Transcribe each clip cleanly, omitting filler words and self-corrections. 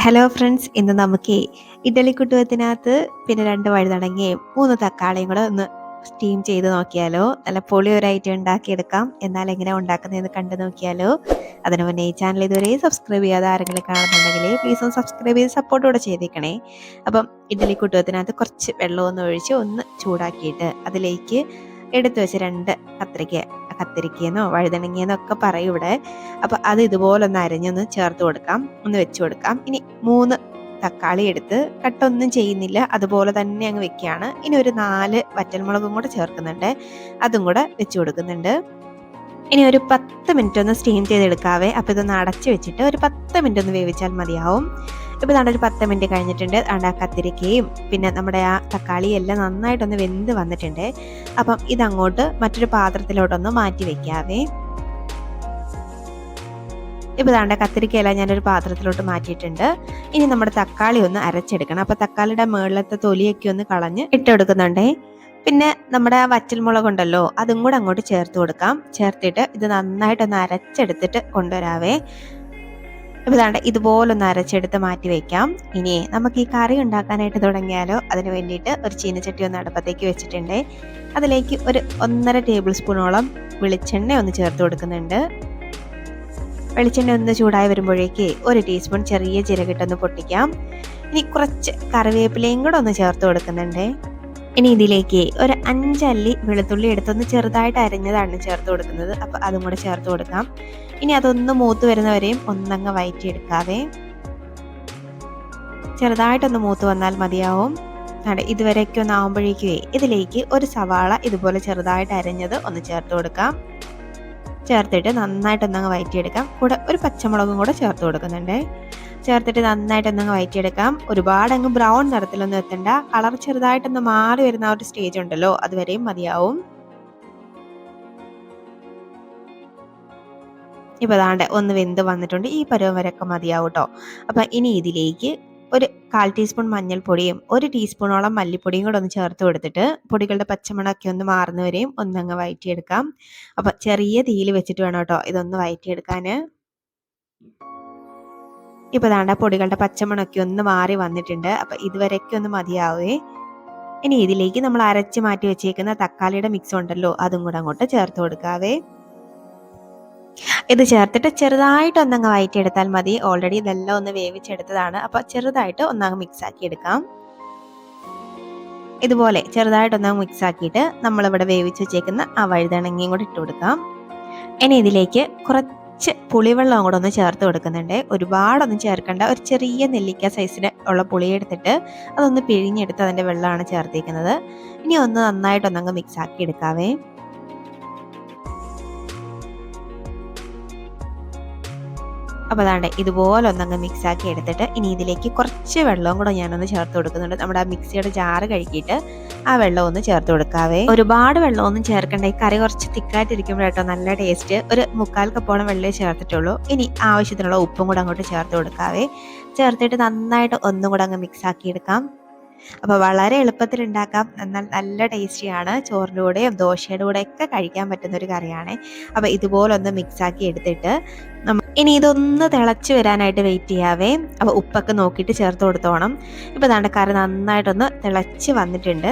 Hello friends, ഇന്ന് നമുക്ക് ഇഡ്ഡലി കുട്ടുവത്തിനകത്ത് പിന്നെ 2 വഴുതനങ്ങയും 3 തക്കാളിയും കൂടെ ഒന്ന് സ്റ്റീം ചെയ്ത് നോക്കിയാലോ. നല്ല പൊളി ഒരു ഐറ്റം ഉണ്ടാക്കിയെടുക്കാം. എന്നാൽ എങ്ങനെ ഉണ്ടാക്കുന്നതെന്ന് കണ്ടു നോക്കിയാലോ. അതിനു മുന്നേ ഈ ചാനൽ ഇതുവരെ സബ്സ്ക്രൈബ് ചെയ്യാതെ ആരെങ്കിലും കാണുന്നുണ്ടെങ്കിൽ പ്ലീസ് ഒന്ന് സബ്സ്ക്രൈബ് ചെയ്ത് സപ്പോർട്ട് കൂടെ ചെയ്തേക്കണേ. അപ്പം ഇഡ്ഡലി കുട്ടുവത്തിനകത്ത് കുറച്ച് വെള്ളമൊന്ന് ഒഴിച്ച് ഒന്ന് ചൂടാക്കിയിട്ട് അതിലേക്ക് എടുത്തു വെച്ച് 2 കത്തിരിക്കയെന്നോ വഴുതനങ്ങയെന്നോ ഒക്കെ പറയും ഇവിടെ. അപ്പോൾ അത് ഇതുപോലെ ഒന്ന് അരിഞ്ഞൊന്ന് ചേർത്ത് കൊടുക്കാം, ഒന്ന് വെച്ച് കൊടുക്കാം. ഇനി 3 തക്കാളി എടുത്ത് കട്ടൊന്നും ചെയ്യുന്നില്ല, അതുപോലെ തന്നെ അങ്ങ് വെക്കുകയാണ്. ഇനി ഒരു 4 വറ്റൽമുളകും കൂടെ ചേർക്കുന്നുണ്ട്, അതും കൂടെ വെച്ച് കൊടുക്കുന്നുണ്ട്. ഇനി ഒരു 10 മിനിറ്റ് ഒന്ന് സ്റ്റീം ചെയ്തെടുക്കാവേ. അപ്പോൾ ഇതൊന്ന് അടച്ച് വെച്ചിട്ട് ഒരു 10 മിനിറ്റ് ഒന്ന് വേവിച്ചാൽ മതിയാവും. ഇപ്പോൾ ഒരു 10 മിനിറ്റ് കഴിഞ്ഞിട്ടുണ്ട്. ആ കത്തിരിക്കയും പിന്നെ നമ്മുടെ ആ തക്കാളിയും എല്ലാം നന്നായിട്ടൊന്ന് വെന്ത് വന്നിട്ടുണ്ട്. അപ്പം ഇതങ്ങോട്ട് മറ്റൊരു പാത്രത്തിലോട്ടൊന്ന് മാറ്റി വെക്കാവേ. ഇപ്പോൾ കത്തിരിക്കയെല്ലാം ഞാനൊരു പാത്രത്തിലോട്ട് മാറ്റിയിട്ടുണ്ട്. ഇനി നമ്മുടെ തക്കാളി ഒന്ന് അരച്ചെടുക്കണം. അപ്പോൾ തക്കാളിയുടെ മുകളിലത്തെ തൊലിയൊക്കെ ഒന്ന് കളഞ്ഞ് ഇട്ടെടുക്കുന്നുണ്ടേ. പിന്നെ നമ്മുടെ ആ വറ്റൽമുളകുണ്ടല്ലോ, അതും കൂടെ അങ്ങോട്ട് ചേർത്ത് കൊടുക്കാം. ചേർത്തിട്ട് ഇത് നന്നായിട്ടൊന്ന് അരച്ചെടുത്തിട്ട് കൊണ്ടുവരാവേ. അപ്പോൾ ഇതുപോലൊന്ന് അരച്ചെടുത്ത് മാറ്റി വയ്ക്കാം. ഇനി നമുക്ക് ഈ കറി ഉണ്ടാക്കാനായിട്ട് തുടങ്ങിയാലോ. അതിന് വേണ്ടിയിട്ട് ഒരു ചീനച്ചട്ടി ഒന്ന് അടുപ്പത്തേക്ക് വെച്ചിട്ടുണ്ട്. അതിലേക്ക് ഒരു 1.5 ടേബിൾ സ്പൂണോളം വെളിച്ചെണ്ണ ഒന്ന് ചേർത്ത് കൊടുക്കുന്നുണ്ട്. വെളിച്ചെണ്ണ ഒന്ന് ചൂടായി വരുമ്പോഴേക്ക് 1 ടീസ്പൂൺ ചെറിയ ജീരകട്ടൊന്ന് പൊട്ടിക്കാം. ഇനി കുറച്ച് കറിവേപ്പിലയും കൂടെ ഒന്ന് ചേർത്ത് കൊടുക്കുന്നുണ്ട്. ഇനി ഇതിലേക്ക് ഒരു 5 അല്ലി വെളുത്തുള്ളി എടുത്തൊന്ന് ചെറുതായിട്ട് അരിഞ്ഞതാണ് ചേർത്ത് കൊടുക്കുന്നത്. അപ്പോൾ അതും കൂടെ ചേർത്ത് കൊടുക്കാം. ഇനി അതൊന്ന് മൂത്ത് വരുന്നവരെയും ഒന്നങ്ങ് വഴറ്റിയെടുക്കാവേ. ചെറുതായിട്ടൊന്ന് മൂത്ത് വന്നാൽ മതിയാവും. ഇതുവരെയൊക്കെ ഒന്ന് ആവുമ്പോഴേക്കേ ഇതിലേക്ക് ഒരു സവാള ഇതുപോലെ ചെറുതായിട്ട് അരിഞ്ഞത് ഒന്ന് ചേർത്ത് കൊടുക്കാം. ചേർത്തിട്ട് നന്നായിട്ടൊന്നങ്ങ് വഴറ്റിയെടുക്കാം. കൂടെ ഒരു പച്ചമുളകും കൂടെ ചേർത്ത് കൊടുക്കുന്നുണ്ട്. ചേർത്തിട്ട് നന്നായിട്ടൊന്നങ്ങ് വഴറ്റിയെടുക്കാം. ഒരുപാട് അങ്ങ് ബ്രൗൺ നിറത്തിലൊന്നും എത്തണ്ട. കളർ ചെറുതായിട്ടൊന്ന് മാറി വരുന്ന ആ ഒരു സ്റ്റേജ് ഉണ്ടല്ലോ, അതുവരെയും മതിയാവും. ഇപ്പോൾ ഒന്ന് വെന്ത് വന്നിട്ടുണ്ട്. ഈ പരുവം വരെയൊക്കെ മതിയാവും കേട്ടോ. അപ്പം ഇനി ഇതിലേക്ക് ഒരു 1/4 ടീസ്പൂൺ മഞ്ഞൾപ്പൊടിയും 1 ടീസ്പൂണോളം മല്ലിപ്പൊടിയും കൂടെ ഒന്ന് ചേർത്ത് കൊടുത്തിട്ട് പൊടികളുടെ പച്ചമണമൊക്കെ ഒന്ന് മാറുന്നവരെയും ഒന്നങ്ങ് വഴറ്റിയെടുക്കാം. അപ്പം ചെറിയ തീയിൽ വെച്ചിട്ട് വേണം കേട്ടോ ഇതൊന്ന് വഴറ്റിയെടുക്കാൻ. ഇപ്പോൾ പൊടികളുടെ പച്ചമണമൊക്കെ ഒന്ന് മാറി വന്നിട്ടുണ്ട്. അപ്പം ഇതുവരെയൊക്കെ ഒന്ന് മതിയാവേ. ഇനി ഇതിലേക്ക് നമ്മൾ അരച്ച് മാറ്റി വെച്ചേക്കുന്ന തക്കാളിയുടെ മിക്സ് ഉണ്ടല്ലോ, അതും കൂടെ അങ്ങോട്ട് ചേർത്ത് കൊടുക്കാവേ. ഇത് ചേർത്തിട്ട് ചെറുതായിട്ട് ഒന്നങ്ങ് വഴറ്റിയെടുത്താൽ മതി. ഓൾറെഡി ഇതെല്ലാം ഒന്ന് വേവിച്ചെടുത്തതാണ്. അപ്പോൾ ചെറുതായിട്ട് ഒന്നങ്ങ് മിക്സ് ആക്കി എടുക്കാം. ഇതുപോലെ ചെറുതായിട്ട് ഒന്നങ്ങ് മിക്സ് ആക്കിയിട്ട് നമ്മളിവിടെ വേവിച്ച് വെച്ചേക്കുന്ന ആ വഴുതനങ്ങയും കൂടെ ഇട്ട് കൊടുക്കാം. ഇനി ഇതിലേക്ക് കുറച്ച് പുളിവെള്ളം കൂടെ ഒന്ന് ചേർത്ത് കൊടുക്കുന്നുണ്ട്. ഒരുപാടൊന്നും ചേർക്കേണ്ട. ഒരു ചെറിയ നെല്ലിക്ക സൈസിന് ഉള്ള പുളി എടുത്തിട്ട് അതൊന്ന് പിഴിഞ്ഞെടുത്ത് അതിൻ്റെ വെള്ളമാണ് ചേർത്തേക്കുന്നത്. ഇനി ഒന്ന് നന്നായിട്ടൊന്നങ്ങ് മിക്സ് ആക്കി എടുക്കാവേ. അപ്പോൾ ഇതുപോലെ ഒന്നങ്ങ് മിക്സ് ആക്കി എടുത്തിട്ട് ഇനി ഇതിലേക്ക് കുറച്ച് വെള്ളവും കൂടെ ഞാനൊന്ന് ചേർത്ത് കൊടുക്കുന്നുണ്ട്. നമ്മുടെ ആ മിക്സിയുടെ ജാറ് കഴുകിയിട്ട് ആ വെള്ളം ഒന്ന് ചേർത്ത് കൊടുക്കാവേ. ഒരുപാട് വെള്ളമൊന്നും ചേർക്കണ്ട. ഈ കറി കുറച്ച് തിക്കായിട്ടിരിക്കുമ്പോഴേട്ടോ നല്ല ടേസ്റ്റ്. ഒരു 1/4 കപ്പോളം വെള്ളമേ ചേർത്തിട്ടുള്ളൂ. ഇനി ആവശ്യത്തിനുള്ള ഉപ്പും കൂടെ അങ്ങോട്ട് ചേർത്ത് കൊടുക്കാവേ. ചേർത്തിട്ട് നന്നായിട്ട് ഒന്നും കൂടെ അങ്ങ് മിക്സ് ആക്കി എടുക്കാം. അപ്പോൾ വളരെ എളുപ്പത്തിൽ ഉണ്ടാക്കാം, എന്നാൽ നല്ല ടേസ്റ്റിയാണ്. ചോറിൻ്റെ കൂടെയും ദോശയുടെ കൂടെ ഒക്കെ കഴിക്കാൻ പറ്റുന്ന ഒരു കറിയാണ്. അപ്പോൾ ഇതുപോലെ ഒന്ന് മിക്സ് ആക്കി എടുത്തിട്ട് ഇനി ഇതൊന്ന് തിളച്ച് വരാനായിട്ട് വെയിറ്റ് ചെയ്യാവേ. അപ്പോൾ ഉപ്പൊക്കെ നോക്കിയിട്ട് ചേർത്ത് കൊടുത്തോണം. ഇപ്പോൾ കറി നന്നായിട്ടൊന്ന് തിളച്ച് വന്നിട്ടുണ്ട്.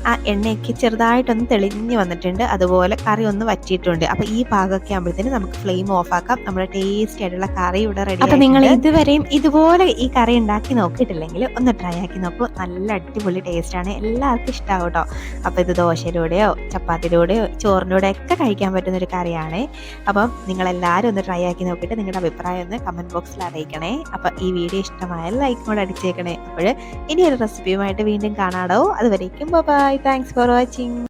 ആ എണ്ണയൊക്കെ ചെറുതായിട്ടൊന്ന് തെളിഞ്ഞ് വന്നിട്ടുണ്ട്. അതുപോലെ കറി ഒന്ന് വറ്റിയിട്ടുണ്ട്. അപ്പോൾ ഈ പാകമൊക്കെ ആകുമ്പോഴത്തേന് നമുക്ക് ഫ്ലെയിം ഓഫ് ആക്കാം. നമ്മുടെ ടേസ്റ്റി ആയിട്ടുള്ള കറി ഇവിടെ റെഡി. അപ്പോൾ നിങ്ങൾ ഇതുവരെയും ഇതുപോലെ ഈ കറി ഉണ്ടാക്കി നോക്കിയിട്ടില്ലെങ്കിൽ ഒന്ന് ട്രൈ ആക്കി നോക്കൂ. നല്ല അടിപൊളി ടേസ്റ്റാണ്, എല്ലാവർക്കും ഇഷ്ടമാവും കേട്ടോ. അപ്പോൾ ഇത് ദോശയിലൂടെയോ ചപ്പാത്തിയിലൂടെയോ ചോറിൻ്റെ കൂടെ ഒക്കെ കഴിക്കാൻ പറ്റുന്ന ഒരു കറിയാണ്. അപ്പം നിങ്ങളെല്ലാവരും ഒന്ന് ട്രൈ ആക്കി നോക്കിയിട്ട് നിങ്ങളുടെ അഭിപ്രായം ഒന്ന് കമൻറ്റ് ബോക്സിൽ അറിയിക്കണേ. അപ്പോൾ ഈ വീഡിയോ ഇഷ്ടമായാൽ ലൈക്ക് കൂടെ അടിച്ചേക്കണേ. അപ്പോൾ ഇനി ഒരു റെസിപ്പിയുമായിട്ട് വീണ്ടും കാണാടോ. അതുവരേക്കും ബൈ. Thanks for watching.